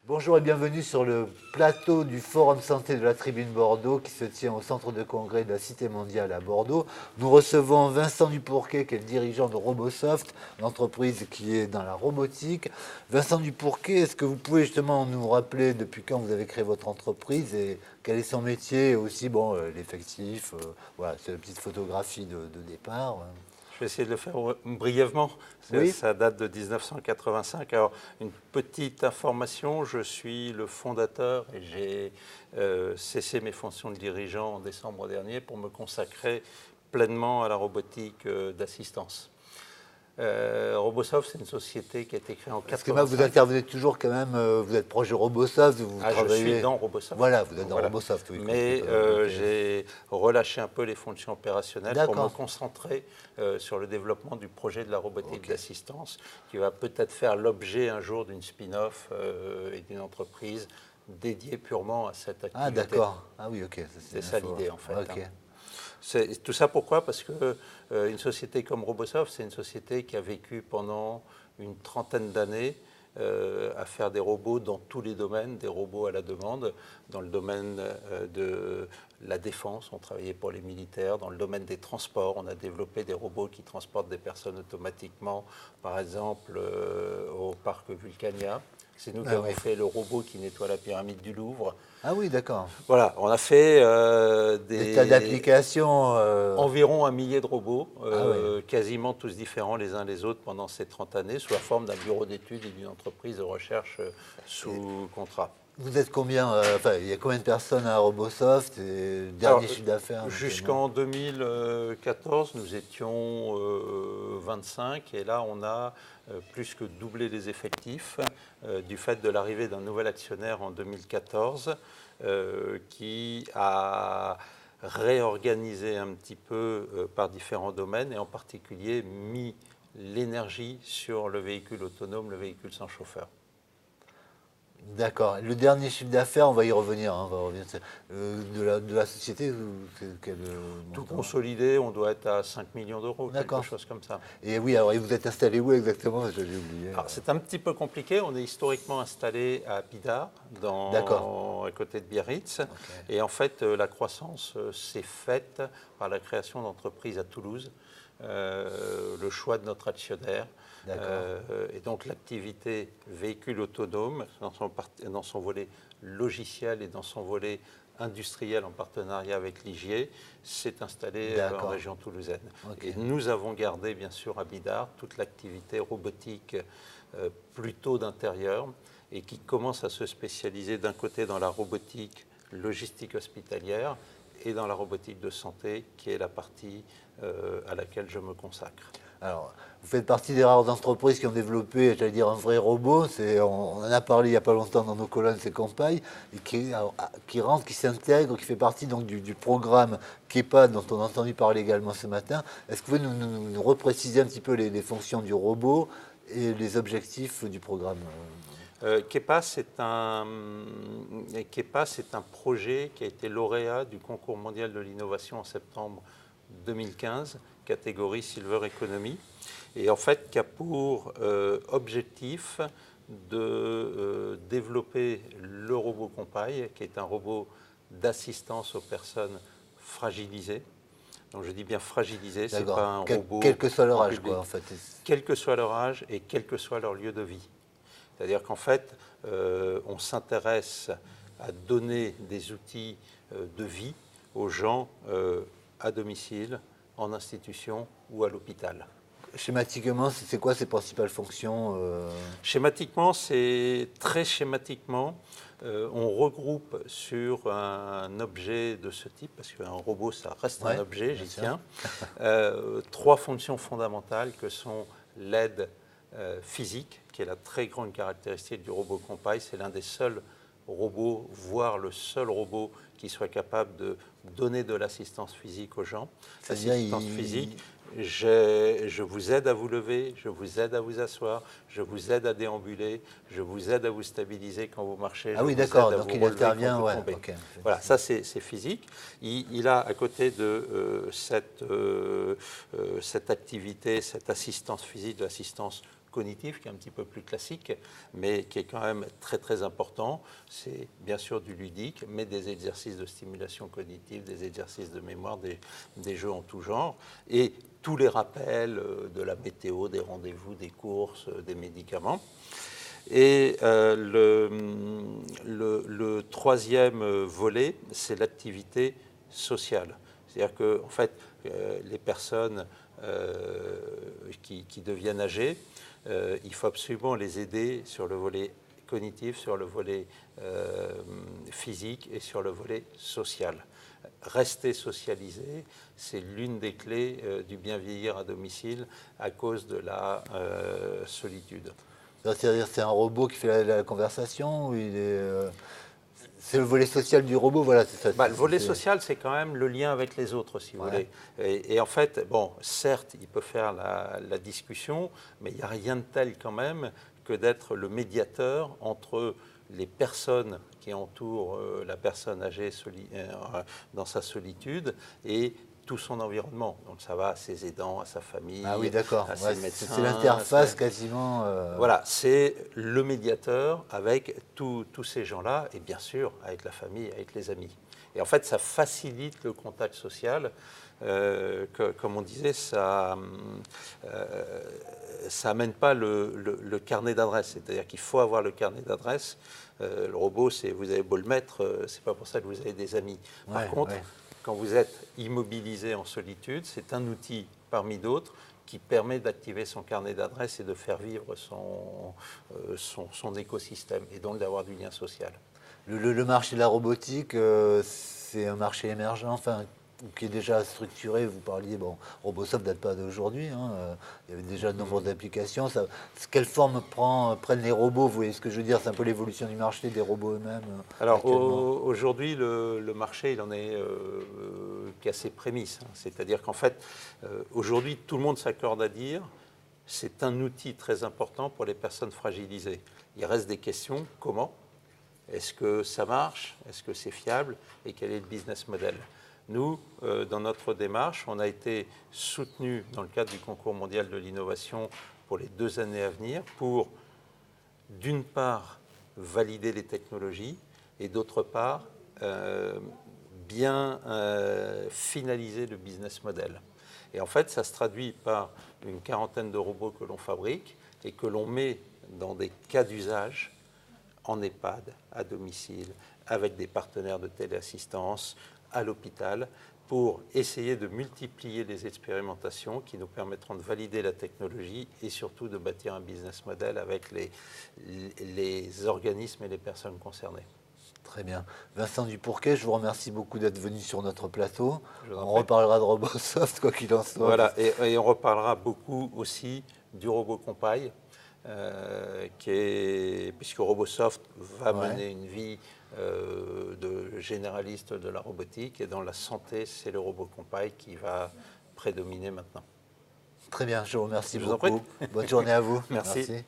Bonjour et bienvenue sur le plateau du Forum Santé de la Tribune Bordeaux qui se tient au centre de congrès de la Cité mondiale à Bordeaux. Nous recevons Vincent Dupourquet qui est le dirigeant de Robosoft, l'entreprise qui est dans la robotique. Vincent Dupourquet, est-ce que vous pouvez justement nous rappeler depuis quand vous avez créé votre entreprise et quel est son métier et aussi l'effectif, voilà, c'est une petite photographie de départ. Je vais essayer de le faire brièvement. Oui. Ça date de 1985. Alors, une petite information, je suis le fondateur et j'ai cessé mes fonctions de dirigeant en décembre dernier pour me consacrer pleinement à la robotique d'assistance. Robosoft, c'est une société qui a été créée en 1985. Parce que là, vous intervenez toujours quand même, vous êtes proche de Robosoft, vous travaillez... Je suis dans Robosoft. Voilà, vous êtes dans Robosoft, oui. Mais j'ai relâché un peu les fonctions opérationnelles pour me concentrer sur le développement du projet de la robotique d'assistance, qui va peut-être faire l'objet un jour d'une spin-off et d'une entreprise dédiée purement à cette activité. Ah d'accord, ah oui, ok. C'est ça l'idée en fait. Okay. Tout ça pourquoi? Parce que une société comme Robosoft, c'est une société qui a vécu pendant une trentaine d'années à faire des robots dans tous les domaines, des robots à la demande. Dans le domaine de la défense, on travaillait pour les militaires. Dans le domaine des transports, on a développé des robots qui transportent des personnes automatiquement, par exemple au parc Vulcania. C'est nous qui avons fait le robot qui nettoie la pyramide du Louvre. Ah oui, d'accord. Voilà, on a fait des tas d'applications. Environ 1 millier de robots, quasiment tous différents les uns les autres pendant ces 30 années, sous la forme d'un bureau d'études et d'une entreprise de recherche sous contrat. Vous êtes combien il y a combien de personnes à Robosoft et dernier chiffre d'affaires? Jusqu'en 2014, nous étions 25 et là, on a plus que doublé les effectifs du fait de l'arrivée d'un nouvel actionnaire en 2014 qui a réorganisé un petit peu par différents domaines et en particulier mis l'énergie sur le véhicule autonome, le véhicule sans chauffeur. D'accord. Le dernier chiffre d'affaires, on va y revenir. Hein, on va revenir de la société. Tout consolidé, on doit être à 5 millions d'euros, quelque chose comme ça. Et oui, alors vous êtes installé où exactement? Je l'ai oublié. C'est un petit peu compliqué. On est historiquement installé à Bidart, à côté de Biarritz. Okay. Et en fait, la croissance s'est faite par la création d'entreprises à Toulouse, le choix de notre actionnaire. Et donc l'activité véhicule autonome, dans son volet logiciel et dans son volet industriel en partenariat avec Ligier, s'est installée en région toulousaine. Okay. Et nous avons gardé bien sûr à Bidart toute l'activité robotique plutôt d'intérieur et qui commence à se spécialiser d'un côté dans la robotique logistique hospitalière et dans la robotique de santé qui est la partie à laquelle je me consacre. Alors, vous faites partie des rares entreprises qui ont développé, j'allais dire, un vrai robot. On en a parlé il n'y a pas longtemps dans nos colonnes, c'est Compaille, et qui rentre, qui s'intègre, qui fait partie donc, du programme KEPA dont on a entendu parler également ce matin. Est-ce que vous pouvez nous repréciser un petit peu les fonctions du robot et les objectifs du programme? KEPA, c'est un projet qui a été lauréat du concours mondial de l'innovation en septembre 2015, catégorie Silver Economy, et en fait qui a pour objectif de développer le robot Compaille, qui est un robot d'assistance aux personnes fragilisées. Donc je dis bien fragilisées, c'est pas un robot... Quel que soit leur âge, quoi, en fait. Quel que soit leur âge et quel que soit leur lieu de vie. C'est-à-dire qu'en fait, on s'intéresse à donner des outils de vie aux gens à domicile, en institution ou à l'hôpital. Schématiquement, c'est quoi ses principales fonctions Schématiquement, c'est très schématiquement, on regroupe sur un objet de ce type, parce qu'un robot, ça reste un objet, j'y tiens, 3 fonctions fondamentales que sont l'aide physique, qui est la très grande caractéristique du robot Compaille. C'est l'un des seuls robots, voire le seul robot qui soit capable de donner de l'assistance physique aux gens. L'assistance physique, je vous aide à vous lever, je vous aide à vous asseoir, je vous aide à déambuler, je vous aide à vous stabiliser quand vous marchez. Ah oui, d'accord, donc il intervient, okay. Voilà, ça c'est physique. Il a à côté de cette activité, cette assistance physique, de l'assistance cognitif qui est un petit peu plus classique, mais qui est quand même très très important. C'est bien sûr du ludique, mais des exercices de stimulation cognitive, des exercices de mémoire, des jeux en tout genre, et tous les rappels de la météo, des rendez-vous, des courses, des médicaments. Et le troisième volet, c'est l'activité sociale. C'est-à-dire que, en fait, les personnes qui deviennent âgées, il faut absolument les aider sur le volet cognitif, sur le volet physique et sur le volet social. Rester socialisé, c'est l'une des clés du bien vieillir à domicile à cause de la solitude. C'est-à-dire c'est un robot qui fait la conversation ou c'est le volet social du robot, voilà, c'est ça. Le volet social, c'est quand même le lien avec les autres, si vous voulez. Et en fait, bon, certes, il peut faire la discussion, mais il n'y a rien de tel quand même que d'être le médiateur entre les personnes qui entourent la personne âgée dans sa solitude et tout son environnement. Donc ça va à ses aidants, à sa famille, ah oui, d'accord. à ses médecins. C'est l'interface quasiment. Voilà, c'est le médiateur avec tous ces gens-là et bien sûr avec la famille, avec les amis. Et en fait, ça facilite le contact social. Comme on disait, ça n'amène pas le carnet d'adresse. C'est-à-dire qu'il faut avoir le carnet d'adresse. Le robot, vous avez beau le mettre, c'est pas pour ça que vous avez des amis. Par contre, quand vous êtes immobilisé en solitude, c'est un outil parmi d'autres qui permet d'activer son carnet d'adresse et de faire vivre son écosystème et donc d'avoir du lien social. Le marché de la robotique, c'est un marché émergent, enfin, qui est déjà structuré. Vous parliez, bon, Robosoft ne date pas d'aujourd'hui, hein, il y avait déjà de nombreuses applications. Quelle forme prennent les robots? Vous voyez ce que je veux dire? C'est un peu l'évolution du marché des robots eux-mêmes. Alors aujourd'hui, le marché, il en est qu'à ses prémices. Hein. C'est-à-dire qu'en fait, aujourd'hui, tout le monde s'accorde à dire c'est un outil très important pour les personnes fragilisées. Il reste des questions, comment? Est-ce que ça marche? Est-ce que c'est fiable? Et quel est le business model? Nous, dans notre démarche, on a été soutenus dans le cadre du concours mondial de l'innovation pour les 2 années à venir pour, d'une part, valider les technologies et d'autre part, bien finaliser le business model. Et en fait, ça se traduit par une quarantaine de robots que l'on fabrique et que l'on met dans des cas d'usage en EHPAD, à domicile, avec des partenaires de téléassistance, à l'hôpital, pour essayer de multiplier les expérimentations qui nous permettront de valider la technologie et surtout de bâtir un business model avec les organismes et les personnes concernées. Très bien. Vincent Dupourquet, je vous remercie beaucoup d'être venu sur notre plateau. On reparlera de Robosoft, quoi qu'il en soit. Voilà, et on reparlera beaucoup aussi du robot Compay, puisque Robosoft va mener une vie de généraliste de la robotique, et dans la santé, c'est le robot Compay qui va prédominer maintenant. Très bien, je vous remercie beaucoup. Bonne journée à vous. Merci.